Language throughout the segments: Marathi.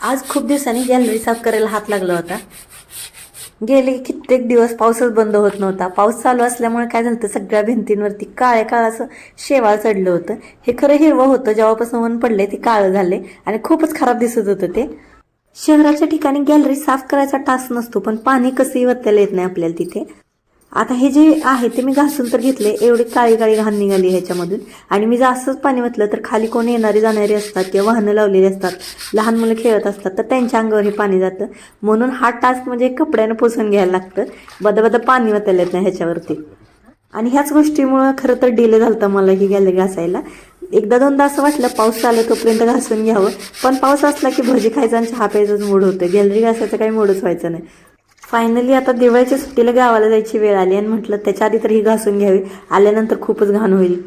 आज खूप दिवसांनी गॅलरी साफ करायला हात लागला होता। गेले कित्येक दिवस पाऊसच बंद होत नव्हता। पाऊस चालू असल्यामुळे काय झालं, सगळ्या भिंतींवरती काळं असं शेवाळ चढलं होतं। हे खरं हिरवं होतं, जेव्हापासून ऊन पडले ते काळं झाले आणि खूपच खराब दिसत होतं ते। शहराच्या ठिकाणी गॅलरी साफ करायचा टास्क नसतो, पण पाणी कसंही वतायला येत नाही आपल्याला तिथे। आता हे जे आहे ते मी घासून तर घेतले, एवढी काळी काळी घाण निघाली ह्याच्यामधून। आणि मी जर असंच पाणी वतलं तर खाली कोण येणारे जाणारे असतात किंवा वाहनं लावलेली असतात, लहान मुलं खेळत असतात, तर त्यांच्या अंगावर हे पाणी जातं। म्हणून हा टास्क म्हणजे कपड्यानं पुसून घ्यायला लागतं, बदा पाणी वतायला येत नाही ह्याच्यावरती। आणि ह्याच गोष्टीमुळं खरं तर डिले झालता मला ही गॅलरी घासायला। एकदा दोनदा असं वाटलं पाऊस चालू तोपर्यंत घासून घ्यावं, पण पाऊस असला की भजी खायचा आणि चहा प्यायचाच मूड होतं, गॅलरी घासायचं काही मूडच व्हायचं नाही। फायनली आता दिवाळीच्या सुट्टीला गावाला जायची वेळ आली आणि म्हटलं त्याच्या आधी तर ही घासून घ्यावी, आल्यानंतर खूपच घाण होईल।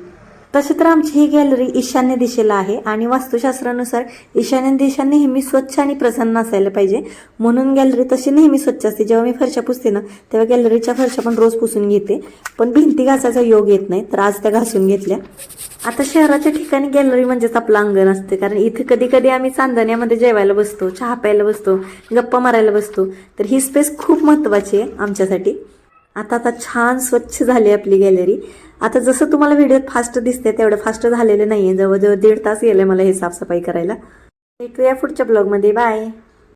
तशी तर आमची ही गॅलरी ईशान्य दिशेला आहे आणि वास्तुशास्त्रानुसार ईशान्य दिशा नेहमी स्वच्छ आणि प्रसन्न असायला पाहिजे, म्हणून गॅलरी तशी नेहमी स्वच्छ असते। जेव्हा मी फरशा पुसते ना, तेव्हा गॅलरीच्या फरशा पण रोज पुसून घेते, पण भिंती घासायचा योग येत नाही, तर आज त्या घासून घेतल्या। आता शहराच्या ठिकाणी गॅलरी म्हणजेच आपलं अंगण असते, कारण इथे कधी कधी आम्ही चांदण्यामध्ये जेवायला बसतो, चहा प्यायला बसतो, गप्पा मारायला बसतो, तर ही स्पेस खूप महत्त्वाची आहे आमच्यासाठी। आता आता छान स्वच्छ झाली आपली गॅलरी। आता जसं तुम्हाला व्हिडिओत फास्ट दिसते तेवढं फास्ट झालेलं नाहीये, जवळजवळ 1.5 तास गेले मला हे साफसफाई करायला। भेटूया पुढच्या ब्लॉगमध्ये, बाय।